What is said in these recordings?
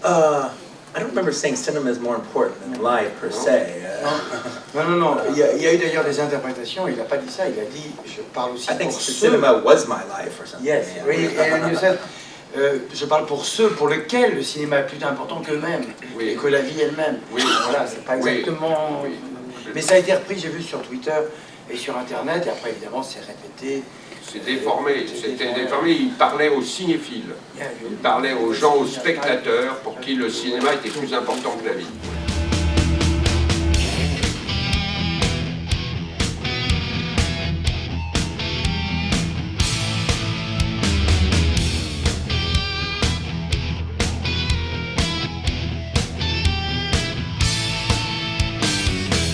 I don't remember saying cinema is more important than live per se. Non. Il y a eu d'ailleurs des interprétations. Il n'a pas dit ça. Il a dit, je parle aussi I think pour ceux. cinema was my life or something. Yes, Yeah. oui. And you said, je parle pour ceux pour lesquels le cinéma est plus important qu'eux-mêmes Oui. et que la vie elle-même. Oui. Voilà, c'est pas Oui. exactement. Oui. Mais ça a été repris, j'ai vu sur Twitter et sur Internet. Et après, évidemment, c'est répété. C'est déformé, c'était déformé. Il parlait aux cinéphiles, Yeah, il parlait aux gens, aux spectateurs, pour qui le cinéma était plus important que la vie.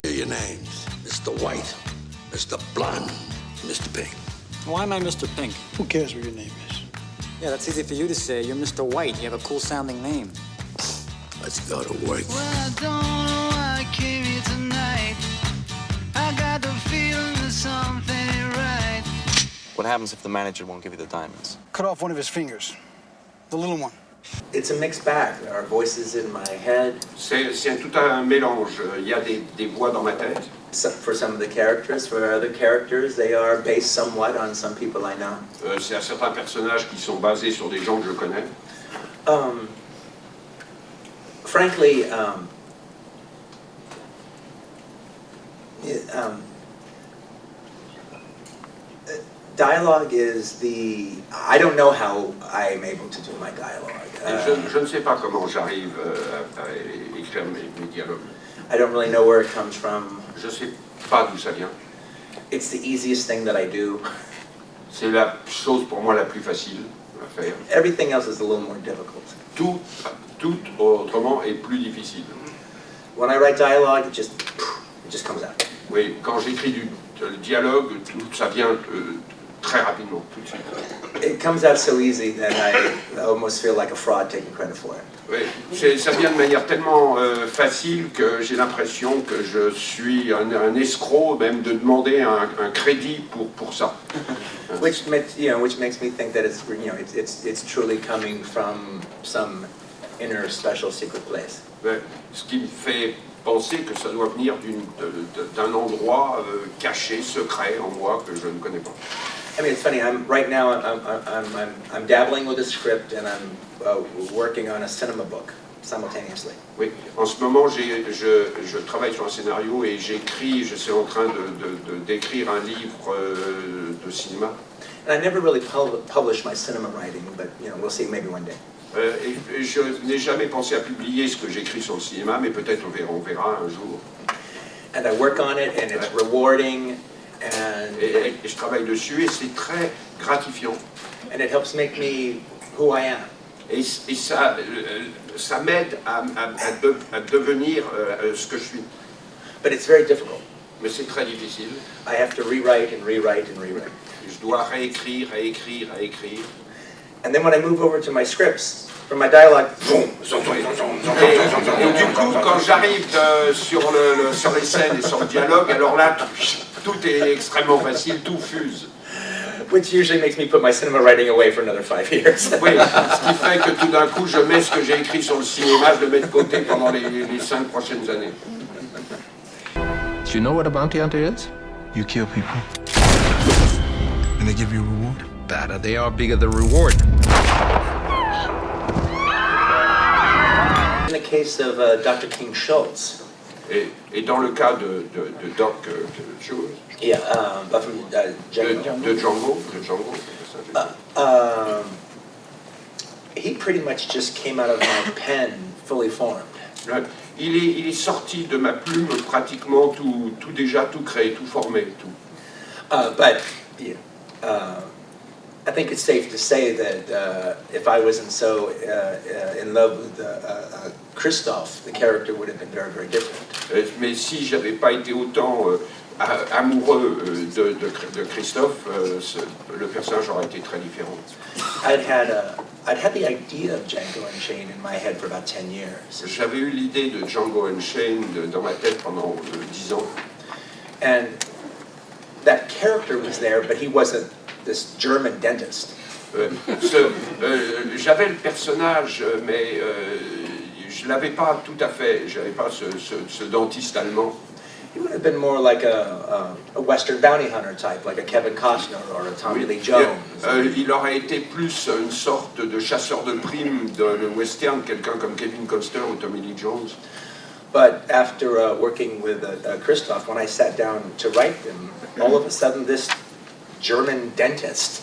Your names, Mr. White, Mr. Blonde, Mr. Pink. Why am I Mr. Pink? Who cares what your name is? Yeah, that's easy for you to say. You're Mr. White. You have a cool sounding name. Let's go to work. Well, I don't know why I came here tonight. I got the feeling that something ain't right. What happens if the manager won't give you the diamonds? Cut off one of his fingers. The little one. It's a mixed bag. There are voices in my head. C'est tout un mélange. Il y a des voix dans ma tête. For some of the characters, for other characters, they are based somewhat on some people I know. C'est certains personnages qui sont basés sur des gens que je connais. Frankly, dialogue is the... I don't know how I'm able to do my dialogue. Et je ne sais pas comment j'arrive à écrire mes dialogues. I don't really know where it comes from. Je ne sais pas d'où ça vient. It's the easiest thing that I do. C'est la chose pour moi la plus facile à faire. Everything else is a little more difficult. Tout autrement est plus difficile. When I write dialogue, it just comes out. Oui, quand j'écris du dialogue, ça vient très rapidement, tout de suite. It comes out so easy that I almost feel like a fraud taking credit for it. Oui, ça vient de manière tellement facile que j'ai l'impression que je suis un escroc, même de demander un crédit pour ça. Which makes me think that it's truly coming from some inner special secret place. Ouais, ce qui me fait penser que ça doit venir d'un endroit caché, secret en moi que je ne connais pas. I mean, it's funny. Right now I'm dabbling with a script and I'm working on a cinema book simultaneously. Oui, en ce moment je travaille sur un scénario et je suis en train d'écrire un livre de cinéma. And I never really published my cinema writing, but we'll see, maybe one day. Et je n'ai jamais pensé à publier ce que j'écris sur le cinéma, mais peut-être on verra un jour. And I work on it, and it's rewarding, and je travaille dessus et c'est très gratifiant. And it helps make me who I am. Et ça m'aide à devenir ce que je suis. But it's very difficult. Mais c'est très difficile. I have to rewrite and rewrite and rewrite. Je dois réécrire. And then when I move over to my scripts, from my dialogue, boom. Et du coup, quand j'arrive sur les scènes et sur le dialogue, alors là, tout est extrêmement facile, tout fuse. Which usually makes me put my cinema writing away for another 5 years. Oui, ce qui fait que tout d'un coup, je mets ce que j'ai écrit sur le cinéma, je le mets de côté pendant les 5 prochaines années. Do you know what a bounty hunter is? You kill people, and they give you a reward. Better they are, bigger the reward. In the case of Dr. King Schultz. Et dans le cas de Doc Schultz. Yeah, from Django. De Django. He pretty much just came out of my pen fully formed. Il est sorti de ma plume pratiquement tout déjà, tout créé, tout formé, tout. But I think it's safe to say that if I wasn't so in love with Christophe, the character would have been very, very different. Mais si j'avais pas été autant amoureux de Christophe, le personnage aurait été très différent. I'd had the idea of Django Unchained in my head for about 10 years. J'avais eu l'idée de Django Unchained dans ma tête pendant 10 ans. And that character was there, but he wasn't this German dentist. J'avais le personnage, mais je l'avais pas tout à fait, j'avais pas ce dentiste allemand. He would have been more like a Western bounty hunter type, like a Kevin Costner or a Tommy Lee Jones. Il aurait été plus une sorte de chasseur de primes dans le western, quelqu'un comme Kevin Costner ou Tommy Lee Jones. But after working with Christoph, when I sat down to write them, all of a sudden this German dentist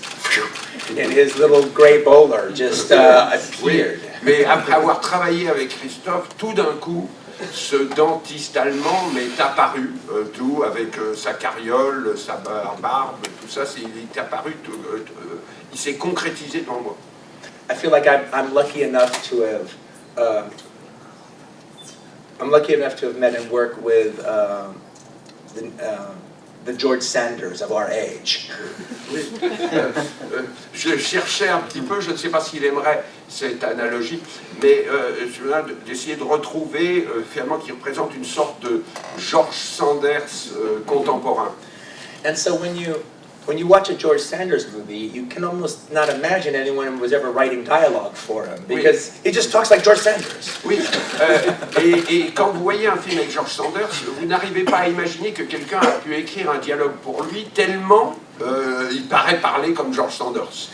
in his little gray bowler just appeared. Oui, mais après avoir travaillé avec Christophe, tout d'un coup, ce dentiste allemand m'est apparu, tout avec sa carriole, sa barbe, tout ça, il est apparu, il s'est concrétisé devant moi. I feel like I'm lucky enough to have met and work with the George Sanders of our age. Je cherchais un petit peu, je ne sais pas s'il aimerait cette analogie, mais je viens d'essayer de retrouver finalement qui représente une sorte de George Sanders contemporain. And so when you watch a George Sanders movie, you can almost not imagine anyone was ever writing dialogue for him because he just talks like George Sanders. Oui, et quand vous voyez un film avec George Sanders, vous n'arrivez pas à imaginer que quelqu'un a pu écrire un dialogue pour lui tellement il paraît parler comme George Sanders.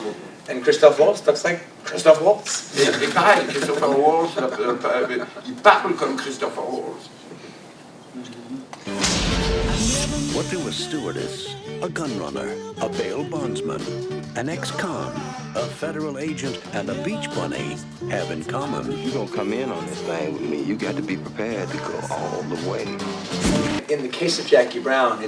And Christoph Waltz talks like Christoph Waltz. Et pareil, Christopher Waltz, il parle comme Christopher Waltz. What do a stewardess, a gun runner, a bail bondsman, an ex-con, a federal agent, and a beach bunny have in common? You're gonna come in on this thing with me. You got to be prepared to go all the way. In the case of Jackie Brown,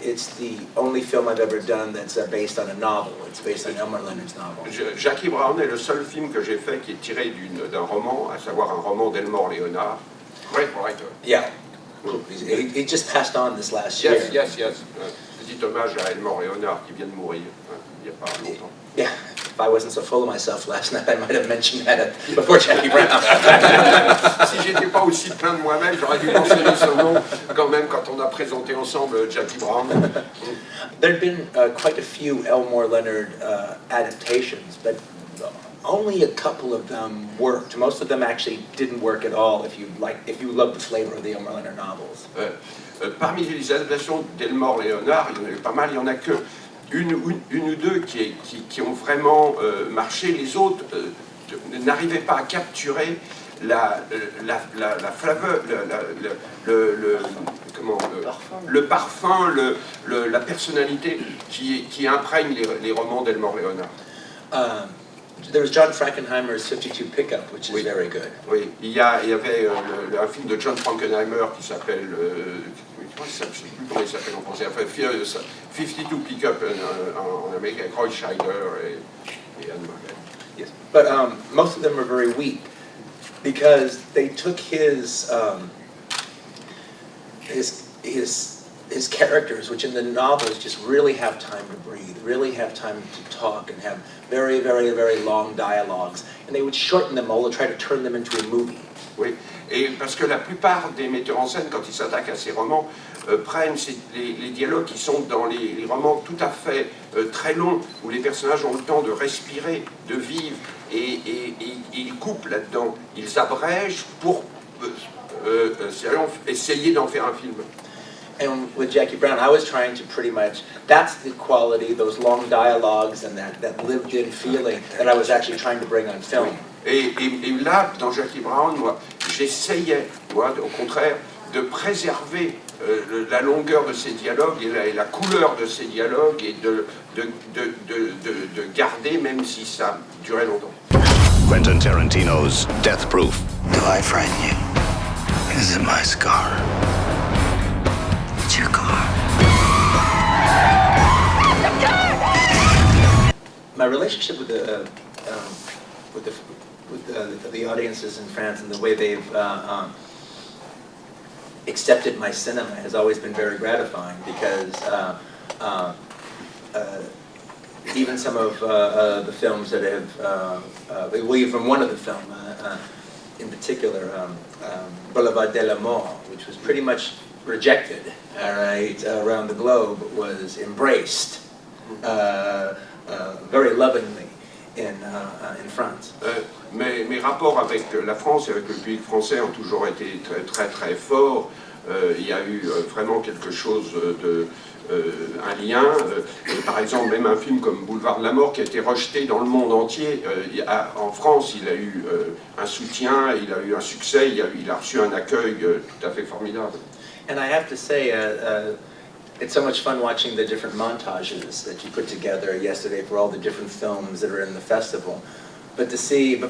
it's the only film I've ever done that's based on a novel. It's based on Elmer Leonard's novel. Jackie Brown est le seul film que j'ai fait qui est tiré d'un roman, à savoir un roman d'Elmore Leonard. Great writer. Yeah. He just passed on this last year. Yes. Petit hommage à Elmore Leonard qui vient de mourir il n'y a pas longtemps. Yeah, if I wasn't so full of myself last night, I might have mentioned that before Jackie Brown. Si j'étais pas aussi plein de moi-même, j'aurais dû mentionner son nom quand même quand on a présenté ensemble Jackie Brown. There have been quite a few Elmore Leonard adaptations, but only a couple of them worked. Most of them actually didn't work at all if you love the flavor of the Elmore Leonard novels. Parmi les adaptations d'Elmore Leonard, il y en a eu pas mal, il n'y en a que une ou deux qui ont vraiment marché. Les autres n'arrivaient pas à capturer la flaveur, le parfum, la personnalité qui imprègne les romans d'Elmore Leonard. There was John Frankenheimer's 52 Pickup, which is very good. Oui, il y avait un film de John Frankenheimer qui s'appelle, je ne sais plus comment il s'appelle en français, enfin 52 Pickup en Amérique avec Roy Scheider et Anne Margaret. Yes, but most of them were very weak because they took his characters, which in the novels just really have time to breathe, really have time to talk, and have very, very, very long dialogues, and they would shorten them all to try to turn them into a movie. Oui, et parce que la plupart des metteurs en scène, quand ils s'attaquent à ces romans, prennent les dialogues qui sont dans les romans tout à fait très longs, où les personnages ont le temps de respirer, de vivre, et ils coupent là-dedans, ils abrègent pour essayer d'en faire un film. And with Jackie Brown, I was trying to pretty much, that's the quality, those long dialogues and that lived-in feeling that I was actually trying to bring on film. Et là, dans Jackie Brown, moi, j'essayais, au contraire, de préserver la longueur de ces dialogues et la couleur de ces dialogues et de garder, même si ça durait longtemps. Quentin Tarantino's Death Proof. Do I frighten you? Is it my scar? It's your car. My relationship with the audiences in France and the way they've accepted my cinema has always been very gratifying because even some of the films that have, even one of the film in particular, Boulevard de la Mort, which was pretty much rejected, all right, around the globe, was embraced very lovingly. in France. Mes rapports avec la France et avec le public français ont toujours été très très forts. Il y a eu vraiment quelque chose un lien. Par exemple, même un film comme Boulevard de la Mort qui a été rejeté dans le monde entier. En France, il a eu un soutien, il a eu un succès, il a reçu un accueil tout à fait formidable. And I have to say, it's so much fun watching the different montages that you put together yesterday for all the different films that are in the festival. But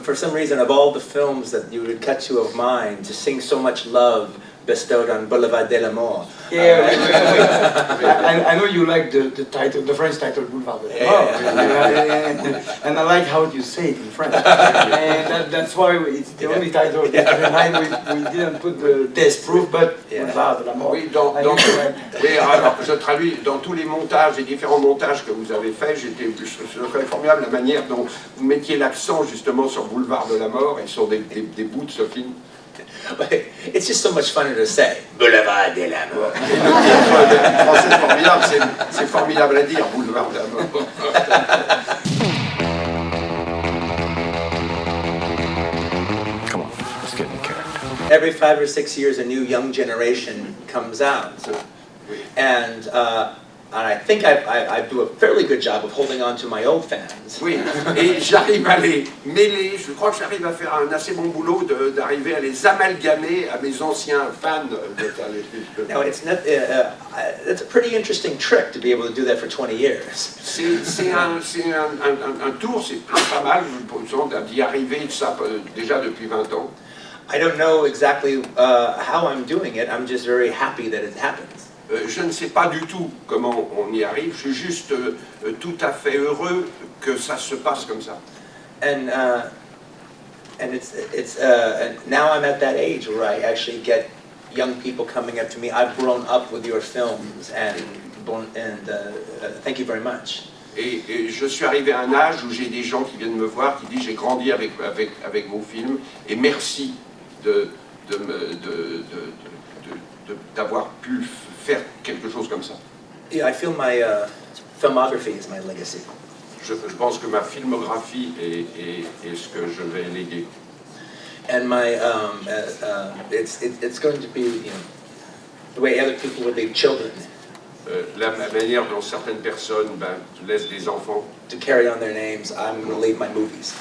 for some reason, of all the films that you would cut to of mine, to sing so much love bestowed on Boulevard de la Mort. Yeah, I know you like the title, the French title, Boulevard de la Mort. And I like how you say it in French. And that's why it's the only title. We didn't put the test proof, but Boulevard de la Mort. Oui, oui, alors je traduis dans tous les montages, les différents montages que vous avez faits, je trouvais formidable la manière dont vous mettiez l'accent justement sur Boulevard de la Mort et sur des bouts de ce film. It's just so much funner to say Boulevard de la Mort. Et le titre français formidable, c'est formidable à dire, Boulevard de la Mort. Come on, let's get in character. Every 5 or 6 years, a new young generation comes out, and I think I do a fairly good job of holding on to my old fans. Oui, et j'arrive à les mêler, je crois que j'arrive à faire un assez bon boulot d'arriver à les amalgamer à mes anciens fans. Now, it's a pretty interesting trick to be able to do that for 20 years. C'est un tour, c'est pas mal d'y arriver ça déjà depuis 20 ans. I don't know exactly how I'm doing it, I'm just very happy that it happens. Je ne sais pas du tout comment on y arrive, je suis juste tout à fait heureux que ça se passe comme ça. And now I'm at that age where I actually get young people coming up to me. I've grown up with your films, and thank you very much. Et je suis arrivé à un âge où j'ai des gens qui viennent me voir, qui disent j'ai grandi avec vos films, et merci d'avoir pu faire quelque chose comme ça. Yeah, I feel my filmography is my legacy. Je pense que ma filmographie est ce que je vais léguer. And my it's going to be, you know, the way other people would leave children. La manière dont certaines personnes laissent des enfants to carry on their names, I'm going to leave my movies.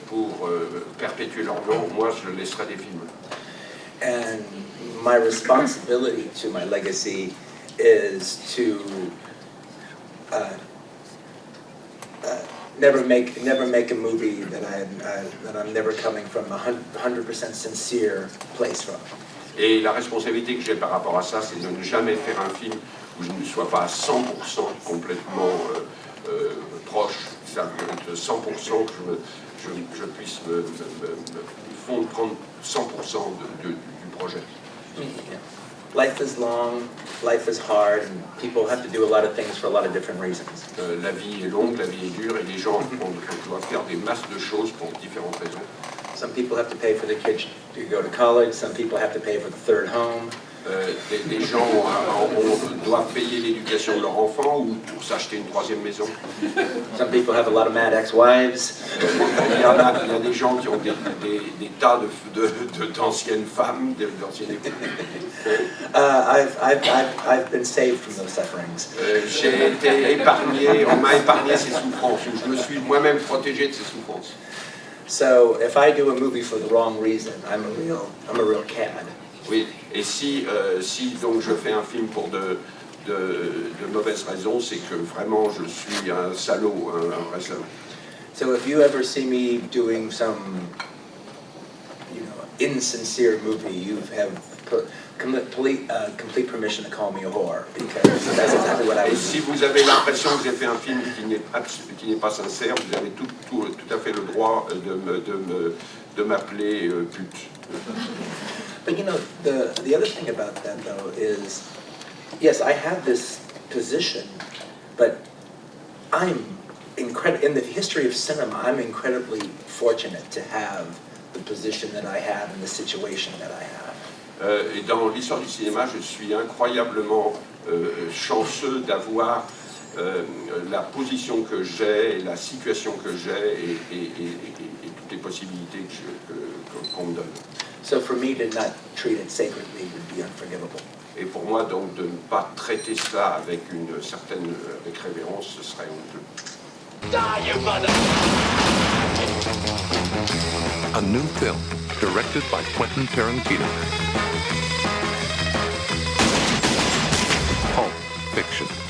Pour perpétuer leur nom, moi je laisserai des films. And my responsibility to my legacy is to never make a movie that I'm never coming from 100% sincere place from. Et la responsabilité que j'ai par rapport à ça, c'est de ne jamais faire un film où je ne sois pas à 100% complètement proche, de 100% que je puisse me prendre 100% du projet. Yeah. Life is long, life is hard, and people have to do a lot of things for a lot of different reasons. La vie est longue, la vie est dure, et les gens doivent faire des masses de choses pour différentes raisons. Some people have to pay for the kids to go to college, some people have to pay for the third home. Des gens doivent payer l'éducation de leur enfant ou pour s'acheter une troisième maison. Some people have a lot of mad ex-wives. Il y a des gens qui ont des tas d'anciennes femmes, d'anciennes épouses. I've been saved from those sufferings. J'ai été épargné, on m'a épargné ces souffrances, je me suis moi-même protégé de ces souffrances. So if I do a movie for the wrong reason, I'm a real cad. Oui, et si donc je fais un film pour de mauvaises raisons, c'est que vraiment je suis un salaud, un vrai salaud. So if you ever see me doing some, insincere movie, you have complete permission to call me a whore, because that's exactly what I Et was. si vous avez l'impression que j'ai fait un film qui n'est pas sincère, vous avez tout à fait le droit de m'appeler pute. But the other thing about that though is, yes, I have this position, but I'm in the history of cinema, I'm incredibly fortunate to have the position that I have and the situation that I have. Et dans l'histoire du cinéma, je suis incroyablement chanceux d'avoir la position que j'ai, la situation que j'ai et toutes les possibilités qu'on me donne. So for me to not treat it sacredly would be unforgivable. Et pour moi, donc, de ne pas traiter ça avec une certaine avec révérence, ce serait honteux. A new film directed by Quentin Tarantino. Pulp Fiction.